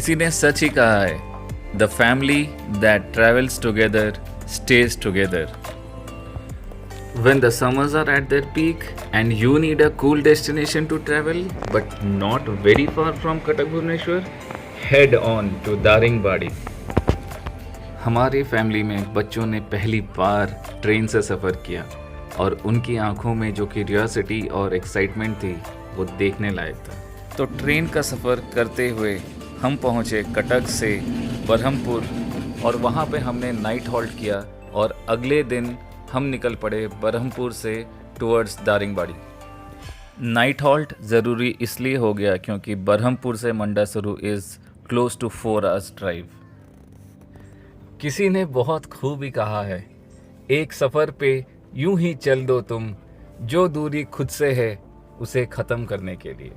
किसी ने सच ही कहा है, the family that travels together stage together. When the summers are at their peak and you need a cool destination to travel but not very far from Cuttack Bhubaneswar, head on to Daringbadi. हमारे family में बच्चों ने पहली बार train से सफ़र किया और उनकी आंखों में जो क्यूरियोसिटी और एक्साइटमेंट थी वो देखने लायक था. तो ट्रेन का सफ़र करते हुए हम पहुँचे कटक से बरहमपुर और वहाँ पे हमने नाइट हॉल्ट किया और अगले दिन हम निकल पड़े बरहमपुर से टुवर्ड्स दारिंगबाड़ी. नाइट हॉल्ट ज़रूरी इसलिए हो गया क्योंकि बरहमपुर से Mandasaru is close to 4 hours drive. किसी ने बहुत खूब ही कहा है, एक सफ़र पे यूं ही चल दो तुम, जो दूरी खुद से है उसे ख़त्म करने के लिए.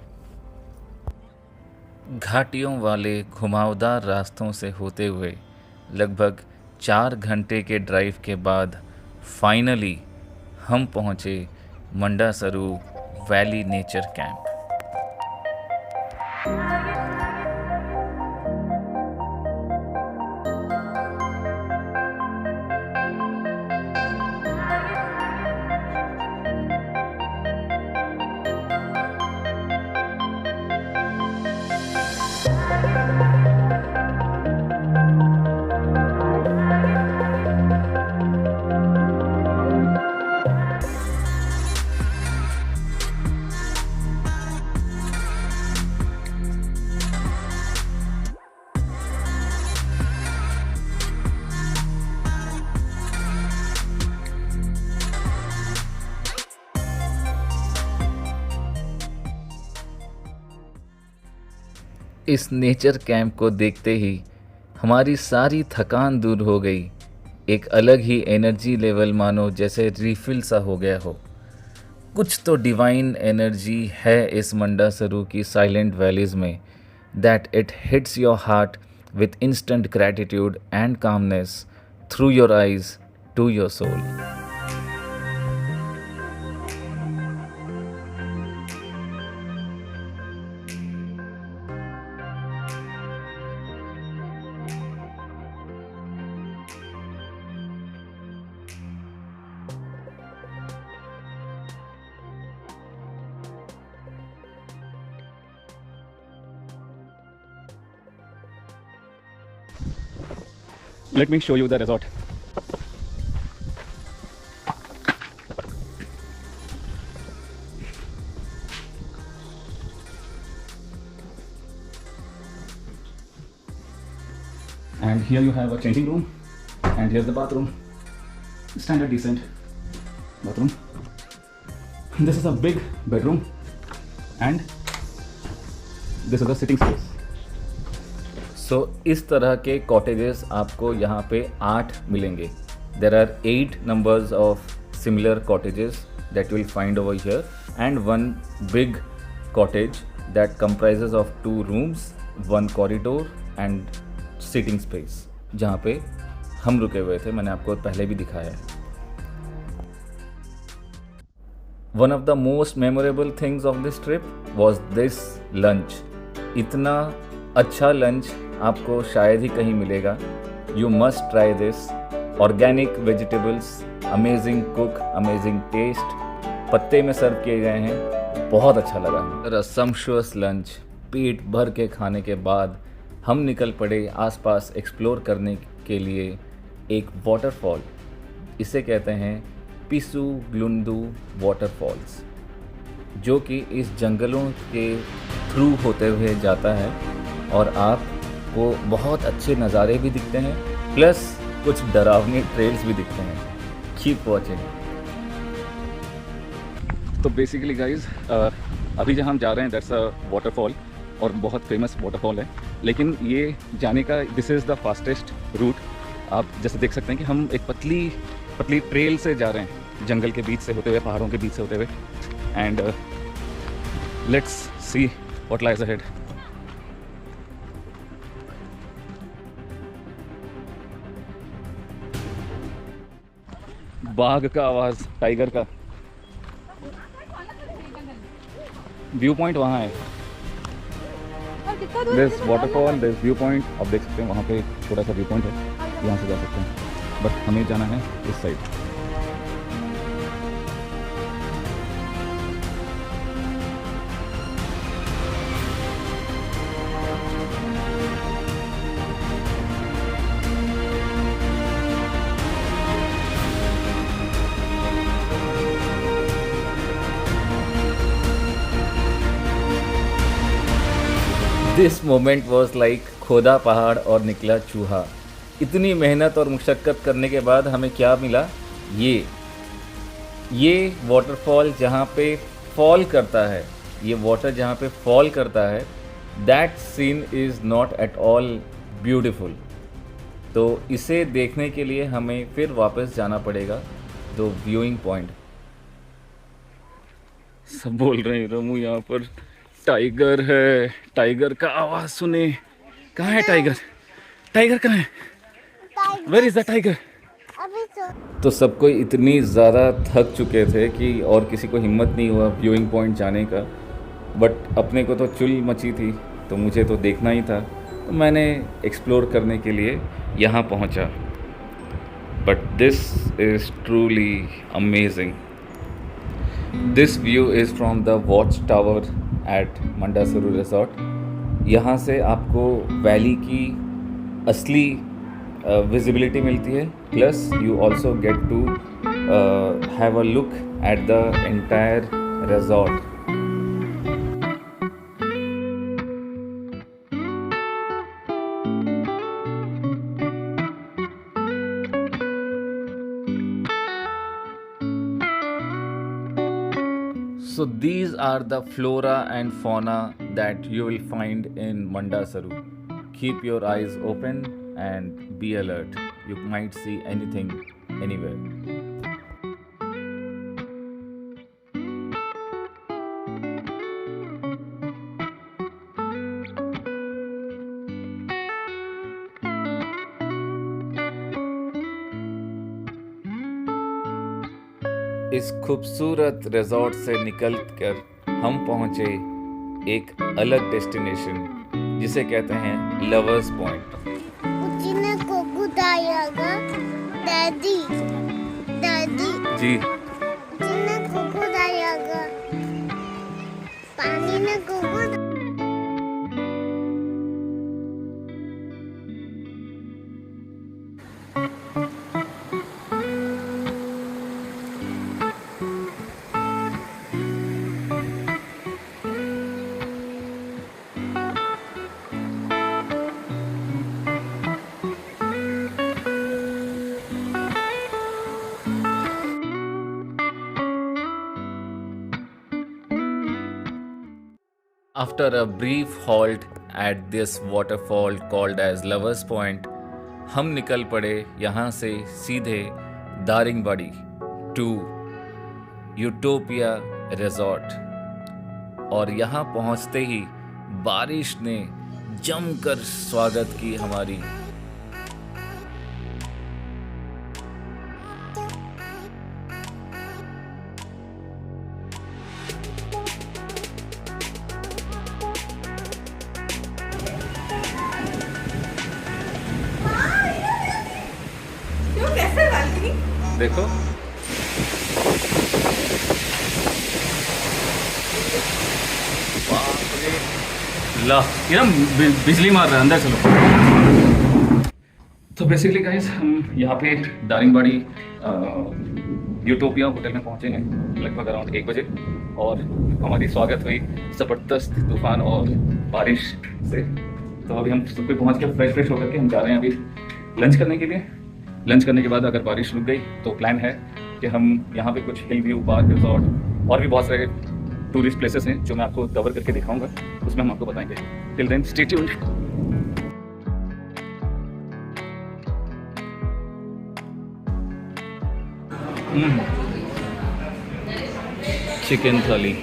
घाटियों वाले घुमावदार रास्तों से होते हुए लगभग 4 घंटे के ड्राइव के बाद फाइनली हम पहुँचे मंडासरू वैली नेचर कैंप. इस नेचर कैंप को देखते ही हमारी सारी थकान दूर हो गई. एक अलग ही एनर्जी लेवल मानो जैसे रिफिल सा हो गया हो. कुछ तो डिवाइन एनर्जी है इस मंडासरू की साइलेंट वैलीज़ में that it hits your heart with instant gratitude and calmness through your eyes to your soul. Let me show you the resort. And here you have a changing room, and here's the bathroom. Standard decent bathroom. This is a big bedroom, and this is a sitting space. So इस तरह के cottages आपको यहाँ पे 8 मिलेंगे. There are 8 numbers of similar cottages that will find over here and 1 big cottage that comprises of 2 rooms, 1 corridor and sitting space, जहाँ पे हम रुके हुए थे. मैंने आपको पहले भी दिखाया है. One of the most memorable things of this trip was this lunch. इतना अच्छा लंच आपको शायद ही कहीं मिलेगा. You must try this. Organic vegetables, amazing cook, amazing taste, पत्ते में सर्व किए गए हैं. बहुत अच्छा लगा. रसम्शुअस लंच पेट भर के खाने के बाद हम निकल पड़े आसपास एक्सप्लोर करने के लिए एक वाटरफॉल. इसे कहते हैं पिसू ग्लुंदू वाटरफॉल्स, जो कि इस जंगलों के थ्रू होते हुए जाता है और आपको बहुत अच्छे नज़ारे भी दिखते हैं, प्लस कुछ डरावनी ट्रेल्स भी दिखते हैं. Keep watching. तो बेसिकली गाइज अभी जहाँ हम जा रहे हैं दैट्स अ वाटरफॉल और बहुत फेमस वाटरफॉल है. लेकिन ये जाने का this is the fastest route. आप जैसे देख सकते हैं कि हम एक पतली पतली ट्रेल से जा रहे हैं, जंगल के बीच से होते हुए, पहाड़ों के बीच से होते हुए. And let's see what lies ahead. बाघ का आवाज़, टाइगर का. व्यू पॉइंट वहाँ है. कितना दूर this waterfall, this view point आप देख सकते हैं, वहाँ पे छोटा सा व्यू पॉइंट है, यहाँ से जा सकते हैं, बट हमें जाना है इस side. This moment was like खोदा पहाड़ और निकला चूहा। इतनी मेहनत और मुशक्क़त करने के बाद हमें क्या मिला? ये वाटरफॉल जहाँ पे फॉल करता है, ये वाटर जहाँ पे फॉल करता है, that scene is not at all beautiful. तो इसे देखने के लिए हमें फिर वापस जाना पड़ेगा द व्यूइंग पॉइंट। सब बोल रहे हैं रमू यहाँ पर टाइगर है, टाइगर का आवाज़ सुने। कहाँ है टाइगर? टाइगर कहाँ है? Where is the tiger? तो सब कोई इतनी ज़्यादा थक चुके थे कि और किसी को हिम्मत नहीं हुआ व्यूइंग पॉइंट जाने का, बट अपने को तो चुल मची थी, तो मुझे तो देखना ही था, तो मैंने एक्सप्लोर करने के लिए यहाँ पहुँचा। But this is truly amazing. This view is from the watch tower at Mandasaru resort. यहाँ से आपको वैली की असली विजिबिलिटी मिलती है, plus you also get to have a look at the entire resort. So these are the flora and fauna that you will find in Mandasaru. Keep your eyes open and be alert. You might see anything anywhere. इस खूबसूरत resort से निकलकर हम पहुंचे एक अलग destination जिसे कहते हैं लवर्स पॉइंट। दादी दादी जी पानी में Kuku After a brief halt at this waterfall called as Lovers Point, हम निकल पड़े यहाँ से सीधे दारिंगबाड़ी टू यूटोपिया रिजॉर्ट। और यहाँ पहुँचते ही बारिश ने जमकर स्वागत की हमारी। देखो ला, ये ना बिजली मार रहा है, अंदर चलो। तो बेसिकली गाइस हम यहाँ पे दारिंगबाड़ी यूटोपिया होटल में पहुँचे हैं लगभग अराउंड 1 बजे, और हमारी स्वागत हुई ज़बरदस्त तूफान और बारिश से। तो अभी हम सब कोई पहुँच के फ्रेश होकर के हम जा रहे हैं अभी लंच करने के लिए। लंच करने के बाद अगर बारिश रुक गई तो प्लान है कि हम यहाँ पे कुछ हिल व्यू, पार्क, रिजॉर्ट और भी बहुत सारे टूरिस्ट प्लेसेस हैं जो मैं आपको कवर करके दिखाऊंगा, उसमें हम आपको बताएंगे। Till then stay tuned. Chicken thali.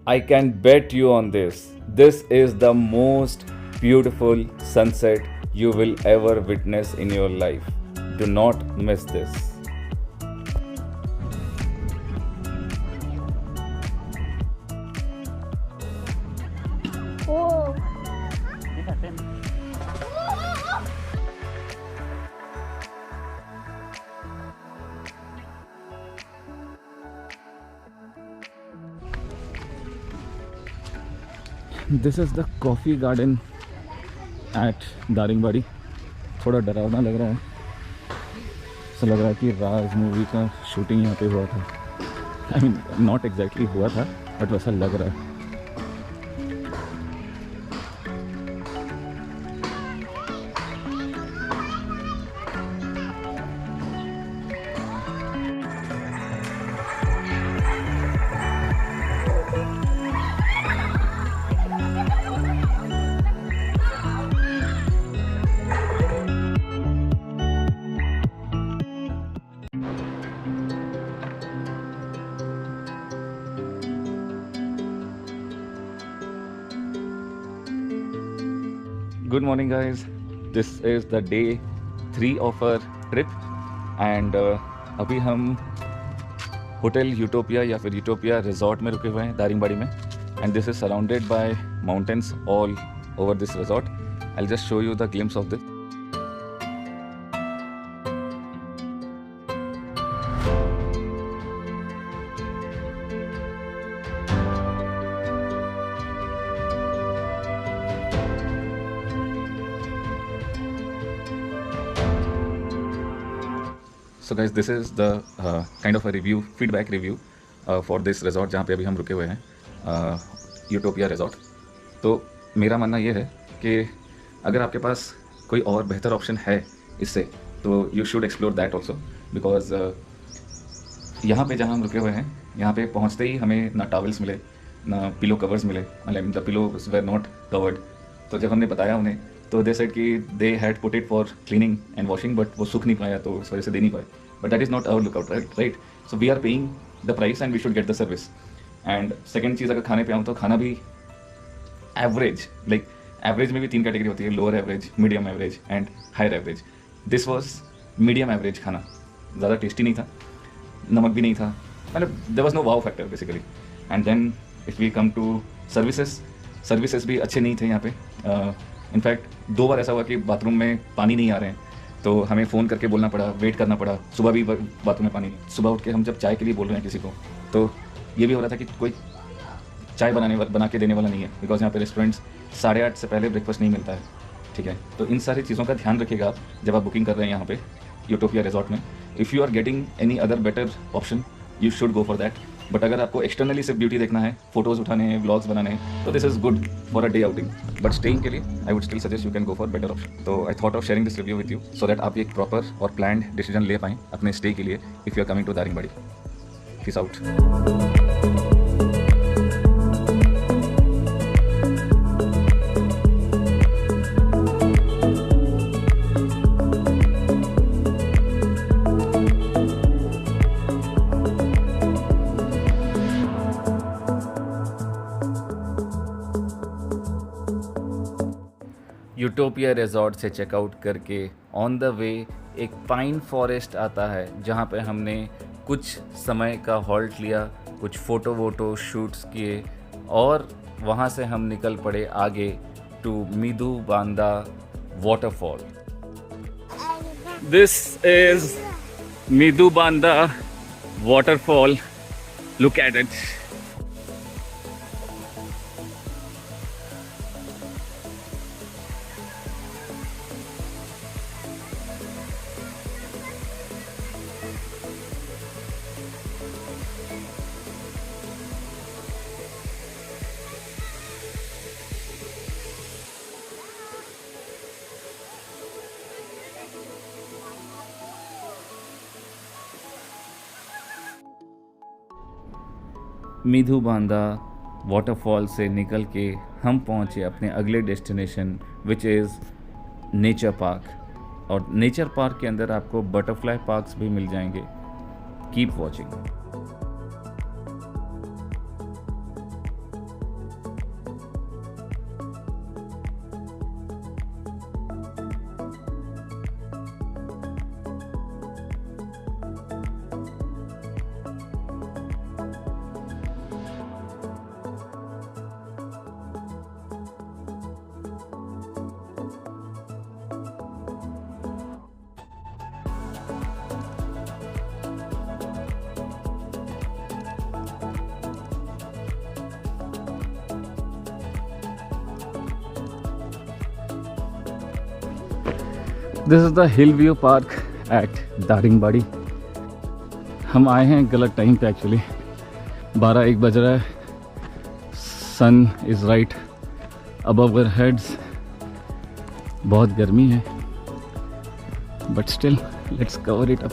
I can bet you on this. This is the most beautiful sunset you will ever witness in your life. Do not miss this. Oh. This is the coffee garden eight Daringbadi. थोड़ा डरावना लग रहा है, ऐसा लग रहा है कि राज मूवी का शूटिंग यहाँ पे हुआ था। आई मीन नॉट एग्जैक्टली हुआ था, बट वैसा लग रहा है। Good morning guys, this is the day 3 of our trip and अभी हम होटल यूटोपिया या फिर यूटोपिया रिजॉर्ट में रुके हुए हैं दारिंगबाड़ी में and this is surrounded by mountains all over this resort. I'll just show you the glimpse of this. So guys, this is the kind of a review, feedback review for this resort जहाँ पे अभी हम रुके हुए हैं, utopia resort. तो मेरा मानना ये है कि अगर आपके पास कोई और बेहतर ऑप्शन है इससे, तो you should explore that also, because यहाँ पे जहाँ हम रुके हुए हैं, यहाँ पे पहुँचते ही हमें ना टॉवल्स मिले, ना पिलो कवर्स मिले, मतलब the pillows were not covered. तो जब हमने बताया उन्हें, तो दे सेड कि they had put it for cleaning and washing, but वो सूख नहीं पाया, तो इस वजह से दे नहीं पाए। But that is not our lookout, right. So we are paying the price and we should get the service. And second चीज़, अगर खाने पे आऊँ तो खाना भी एवरेज, लाइक एवरेज में भी 3 कैटेगरी होती है, lower average, medium average and higher average. This was medium average खाना, ज़्यादा टेस्टी नहीं था, नमक भी नहीं था, मतलब there was no wow factor basically. And then if we come to services भी अच्छे नहीं थे यहाँ पे। इनफैक्ट 2 बार ऐसा हुआ कि बाथरूम में पानी नहीं आ रहे हैं, तो हमें फ़ोन करके बोलना पड़ा, वेट करना पड़ा। सुबह भी बाथरूम में पानी नहीं। सुबह उठ के हम जब चाय के लिए बोल रहे हैं किसी को, तो ये भी हो रहा था कि कोई चाय बना के देने वाला नहीं है, बिकॉज यहाँ पे रेस्टोरेंट्स 8:30 से पहले ब्रेकफास्ट नहीं मिलता है, ठीक है। तो इन सारी चीज़ों का ध्यान रखिएगा आप जब आप बुकिंग कर रहे हैं यहाँ पे यूटोपिया रिजॉर्ट में। If you are getting any other better option, you should go for that. But अगर आपको एक्सटर्नली सिर्फ ब्यूटी देखना है, फोटोज़ उठाने हैं, व्लॉग्स बनाने हैं, तो this is good for a day outing. But staying के लिए I would still suggest you can go for better option. तो I thought of sharing this review with you so that आप एक प्रॉपर और planned decision ले पाएँ अपने stay के लिए if you are coming to Daringbadi. Peace out. Utopia resort से चेकआउट करके ऑन द वे एक पाइन फॉरेस्ट आता है, जहाँ पे हमने कुछ समय का हॉल्ट लिया, कुछ फ़ोटो शूट्स किए और वहाँ से हम निकल पड़े आगे to Midhu Banda waterfall. This is Midhu Banda waterfall, look at it. Midhu Banda waterfall से निकल के हम पहुँचे अपने अगले destination which is nature park. और नेचर पार्क के अंदर आपको बटरफ्लाई पार्क्स भी मिल जाएंगे। Keep watching. This is the hill view park at Daringbadi. हम आए हैं गलत टाइम पे एक्चुअली, 12-1 बज रहा है। Sun is right above our heads. बहुत गर्मी है, but still let's cover it up.